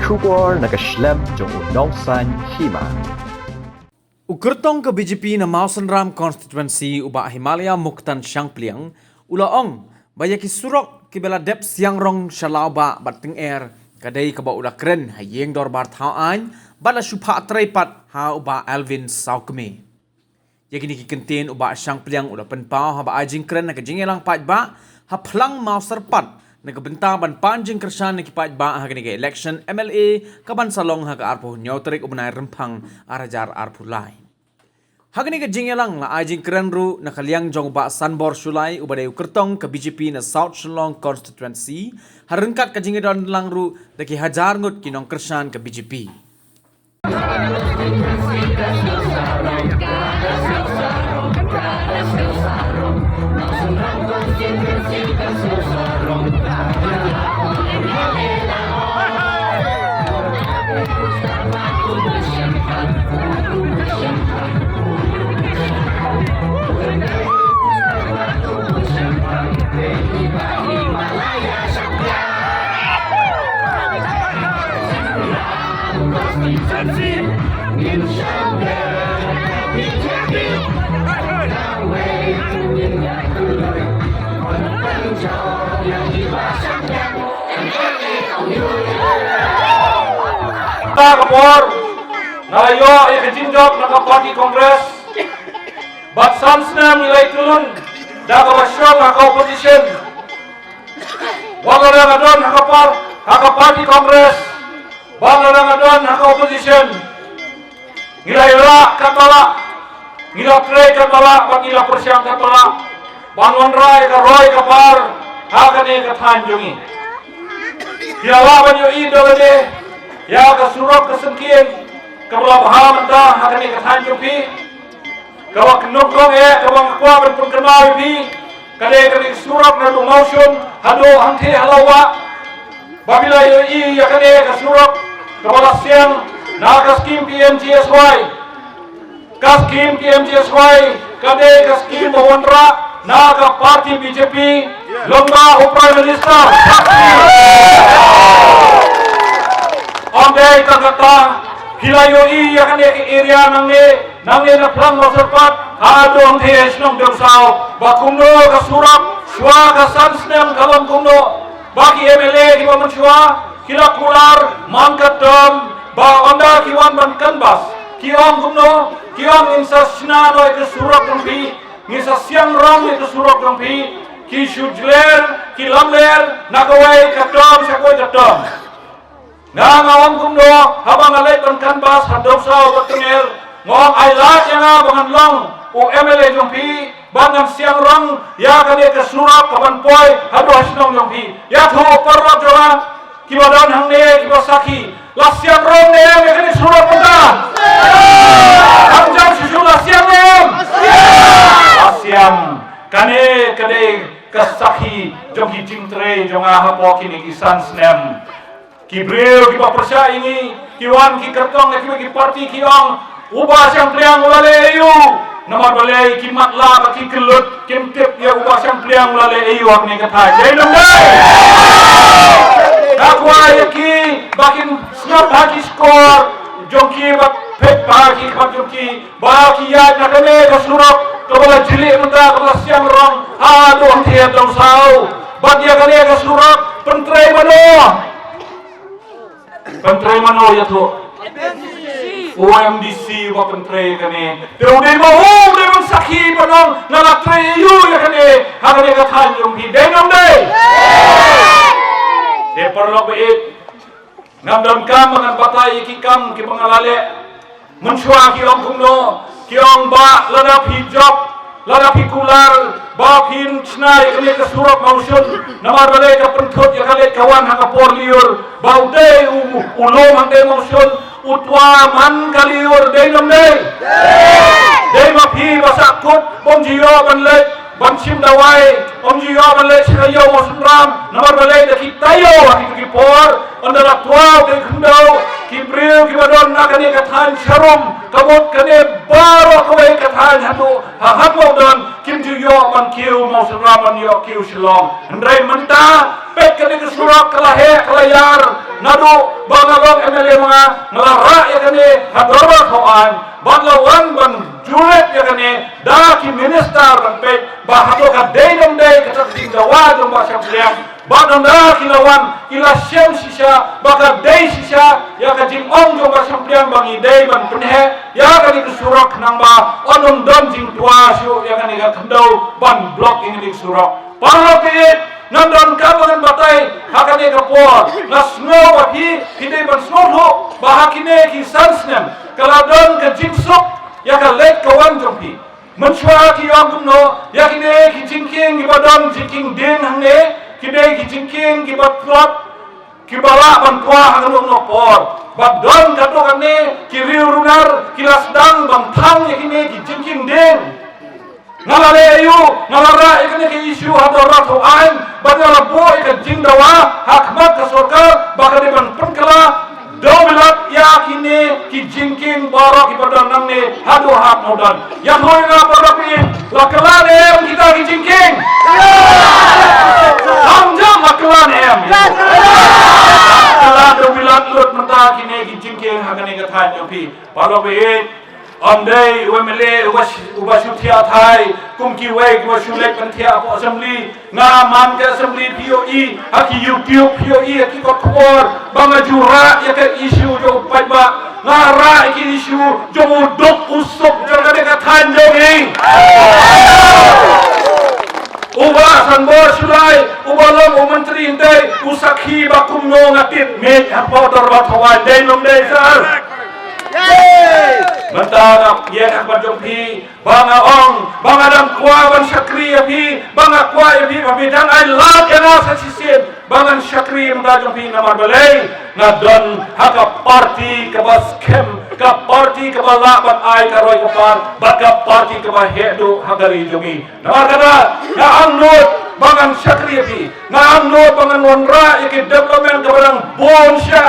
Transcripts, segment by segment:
Syukur nakaslem jong unongsan hima. Ukertong ke BJP na Mausanram constituency uba Himalaya Muktan Siangpliang ulaong bayaki surok kibela dep siang rong shalau ba bating air kadai kaba ula kren hayeng dor bar thaaan bala shupha trepat ha uba Alvin Saukme yakini ki kentin uba Siangpliang ula penpau ha ba ajing kren na kajingelang pat ba ha phlang Mauserpat nagabenta ban panjing kersan nikipaj ba ha kini election MLA kaban salong ha ka arpo nyoterik ubnay rempang arajar arpo lai. Ha kini jingelang la ajing kerenru nakaliang jong ba sanbor sulai ubadai ukertong ke BJP na South Shillong constituency harengkat ka jingedon langru daki hajar ngut kinong kersan ke BJP. Kapor, nalayo ay kajinjok ng party congress, but sansna nilay tulun, dakawasyong haka opposition, wala na nga doon haka party congress, wala na nga doon haka opposition, nilay ra katala, nilay tre katala, pag nilay persyang katala, banwan ray karoy kapar, haka ni katanjungi. Kilawaban yung idol ni, ya ka surok ka sengkien kabla bahaman ta hakani ka tanjung pi kawa knokong kawang kwa ben pun kenal pi kade kade surok na motion hado hangte halawa babila yo I ya kade ka surok kabala siang na ka skim PMGSY kaskim PMGSY kade ka skim bawandra na ka party BJP lomba o prime minister Onde kagata hilayo iya kan area nangne na plang maserpat ado ang ties nong dersao bakuno kasurak shwa kasansnem kalam kuno bagi MLA di paman shwa kila kular mangkatom ba onda kiwan ban kanbas kiong kuno kiong insasna no ke surak kampi ngisa siang ram ke surak kampi ki shujler ki lamler nakawai katom sakoy katom nga ngawang kumno habang alay kan bas hadop sa batengel ngong ailat yang bangan long o MLA yung pi bangan siang rong ya kane ke surat kapan poy hadu hasinong yung pi ya thu parlo jora kibadan hang ne kibasaki la siang rong ne kane surat punta hamjam susu la siang rong la siang kane kasaki jong hijingtre jong hapo kini kisan snem Kibril kiba persya ini kiwan ki kertong ki parti kiong ubah siang priang ulale ayu namar balai kimat la ki kelut kimtip ya ubah siang priang ulale ayu akni kata jai nundai dakwa yaki bakin snap haki skor jongki bak pet baki bak jongki baki ya nakane kasurok kabala jili menda kabala siang rong aduh tiap dong sau badia kane kasurok pentrai mano Pentrai mano ya tu? OMDC wa pentrai kane. Pero udah mau sakhi panong nalatre yu ya kane. Hakane ka tanjung hi denam deh. De perlo bait. Ngamdam kam mangan batay ki kam ki pangalale. Mensyua ki ong kumno, ki ong ba ladap hijab, ladap kular, ba pin snai kane ka surap mausun. Namar balai ka pentot ya kale kawan hakapor liur. Baude ulom hangde mausun utwa man kaliur denam deh. Dei mapi basakut bom jiro banle bansim dawai om jiro banle sikayo mausunram namar balai da kitayo aki por andara tua de kundau kibril kibadon nakani kathan sharum kabot kane baro kawai kathan hatu hahamo don kim jiyo man kiu mausunram man yo kiu shilong ndrai menta pet kane kesurak kalahe kalayar nadu bangalo kertong MLA mga ngalara ya kani hadorot hoan badlawan ban juret ya kani daki minister pe bahato ka daynam day katak tinggawa jong ba syam badang daki lawan ila syam sisa baka day sisa ya ka jing ong jong ba syam bangi day ban penhe ya kani kesurak nang ba onom don jing tua syu ya kani ka kendau ban blok ini surak parlopit nandon kabangan batai hakane kapor na snow wahi hidai ban snow ho bahakine ki sansnem kaladon ke jingsuk ya ka lek kawan jompi menchua ki angumno ya kine ki jingking ibadon jingking ding hangne kine ki jingking ki batlot ki bala ban tua hangun no por badon kato kane ki riurunar kilas dang bang thang ya kine ki jingking ding ngalale ayu ngalara ikane ke isu hadorat hoan badala bo ikan jingdawa hakmat ke sorkar bakal diban penkala domilat ya kini ki jingking borok ibadan nangne hadu hak nodan yang hoi nga borokin lakelane kita ki jingking hamjam lakelane lakelane domilat lut menta kini ki jingking hakane kathan yopi borokin Andai UMLA ubasutia thai kumki wei ubashulek pentia po assembly ngaman ke assembly POE haki YouTube POE haki kokor bangajura ya ke isu jo paiba ngara ki isu jo udok usuk jo kade ka thanjongi uba sanbor sulai ubalom menteri indai usakhi bakumno ngatit me apa dorbat hawan dai nom dai sar Mentara yen akbar jompi banga ong banga dam kwa ban syakri api banga kwa api dan I love yang asa sisim bangan syakri menta jompi namar balai ngadon haka parti ke bas kem ka parti ke bala ban ai karoi ke par baka parti ke bah hedu hagari jomi namar kata na angnut bangan syakri api na angnut bangan wanra yake development ke barang bonsya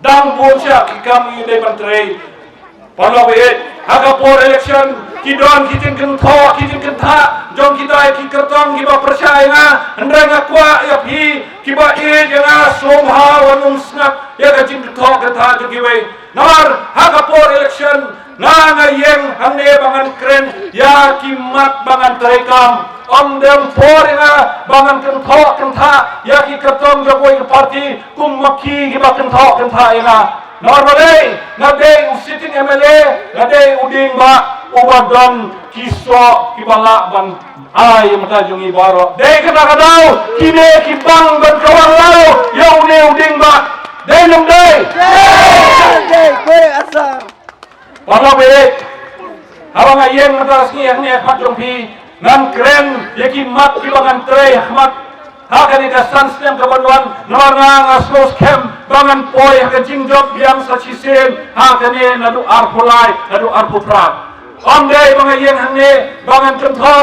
dang bonsya kikam yudai menteri Palawit, haga por election, kidon kitin kentho, kitin kentha, jong kita ki kertong kiba percaya nga, hendra nga kwa ya pi, kiba e nga somha wanung snap, ya ka jin kentho kentha jogiwe. Namar haga por election, nga yeng hangne bangan kren, ya kimat bangan terekam. Dem por nga bangan kentho kentha, ya ki kertong jogoy parti, kumaki kiba kentho kentha nga. Normally, nadai usiting MLA, nadai uding ba ubadon kiso kibala ban ay matajong ibaro. Dai kata daw kine kibang ban kawan law yaw ne uding ba. Dai nung dai. Dai kore asar. Para be. Habang ayeng matas ni ang ni patong pi nan kren yaki mat kibangan tre ahmat hakan ika sanstem kabanwan noranga asos kem bangan poi hakan jingjok biang sachisim hakan e nadu arpulai nadu arputra ondai mga yen hangne bangan kentho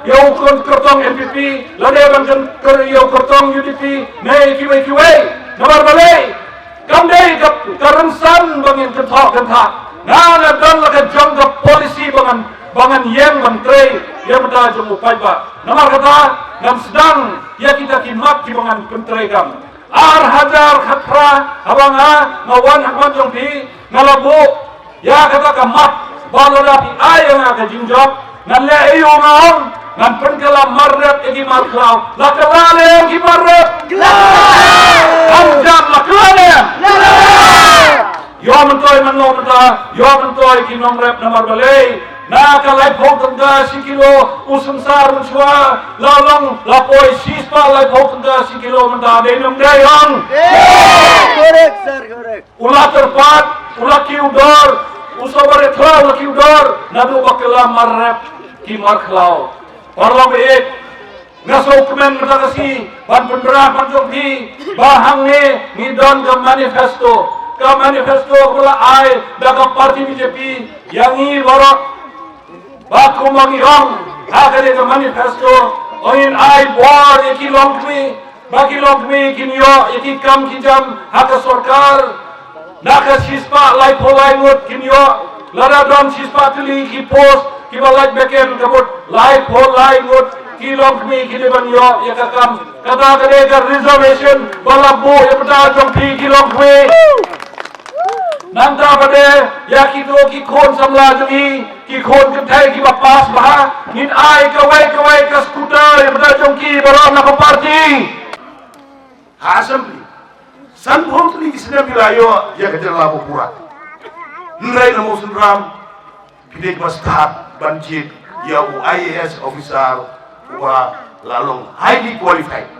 yo kon kertong MPP lade bangan yo kertong UDP nei kiwe nomor balai kamdai karensan bangan kentho kentha na dan laka jangka polisi bangan yen menteri yang berda jong upai ba nomor kata dan sedang ya kita kimat kibangan penteregam hajar khatra abanga ngawan hakman jong pi ngalabu ya kata kamat balora pi ayang aga jingjok ngalle ayo ngaon ngan penkala marret egi marklau lakalale egi marret amjam lakalale yo mentoy yo mentoy kinom rep namar balai na kalai phok tangga sikilo usungsar mensua lalong lapoi sispa lai phok tangga sikilo menta denum dayong correct sir correct ulah terpat ulah kiudor usabare thla ulah kiudor nadu bakala marrep ki markhlau parlo beek ngaso kemen mertakasi ban penderah panjongki bahang ne ngidon ke manifesto pula ai daga parti BJP yang i borok baku mangirong hakade ke manifesto oin ai bor eki longkmi baki longkmi kinyo eki kam kijam haka sorkar naka sispa lai polai ngut kinyo lada don sispa tili ki post ki balai beken kabut lai polai ngut ki longkmi ki debanyo yakakam kata kade ke reservation balabu ya peta jongpi ki longkmi nang tabade ya kito ki khon samla jami ki khon ke thai ki bapas bah nin ai kawai ka skuter ya bada jongki baron na party assembly san bhom ni isne bilayo ya kejar labu pura nilai namo sunram pidek bastat banjit ya IAS officer wa lalong highly qualified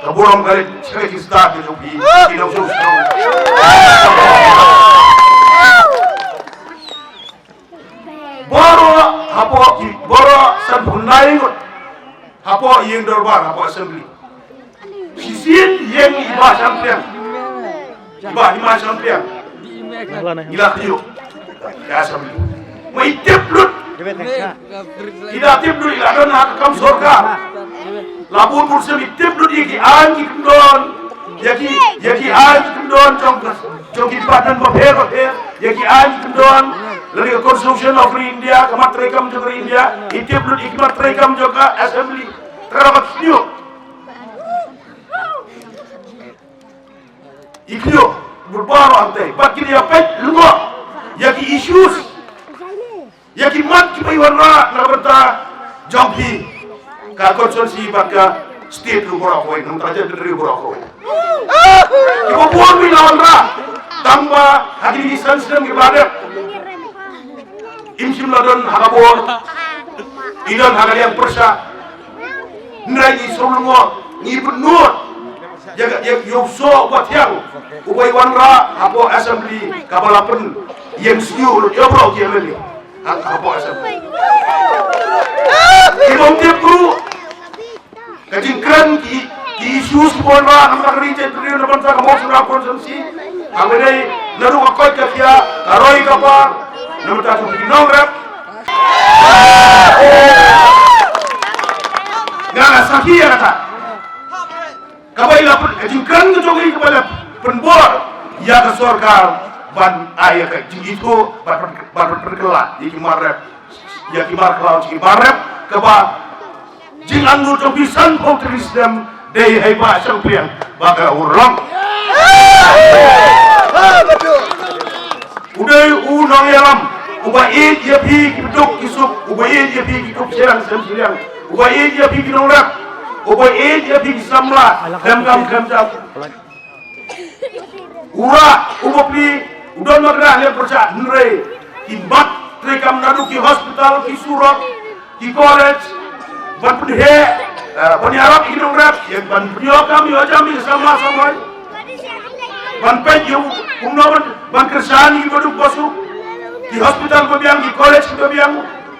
kaborong kali cewek start itu di tidak usah boro san punai ngot hapo yang dorbar hapo assembly sisin yang iba sampean iba sampean ila khiyo ya assembly mai teplut tidak teplut ila don hak kam sorkar labur bursa teplut yaki anji kendon yaki anji kendon jong badan baper yaki anji kendon dari Constitution of India kamat rekam juga India teplut ikmat rekam juga assembly terabat siyo ikyo berbaro antai bagi dia pet lungo yaki issues yaki mat ki warna na berta jonghi ka konsensi baka state lu bora koy nang taja dari bora koy ibo buon mi lawan ra tamba hadi sensitive ibadat imsim ladon harabor idan hagalian persa nrai solungo ni benur jaga yokso watiang ubay wanra hapo assembly kabalapen yang siu yobro kiameli hapo assembly ibom tiap guru kajingkran ki isu sebuah nama kerja terus nama saya kamu sudah konsensi kami naru akoy kakia karoi kapar nama tak binong rap nggak sakia kata kabai lapun kajingkran kejogi kepada penbor ya ke surga ban ayah kajing itu ban perkelah di kimarep ya kimar kelau kimarep keba jing anggur cobisan potrisdem dei heba sampian baga urang udah unang yalam ubaid ya pi kiduk kisuk ubaid ya pi kiduk serang semsiang ubaid ya pi kinongrak ubaid ya pi samla kam ura ubopi udah magrah le perca nre imbat rekam nadu ki hospital ki surat ki college ban pedhe ban yarap inong rap yang ban beliau kami ajami sama ban penju umno ban kersani koduk bosu di hospital ko biang di college ko biang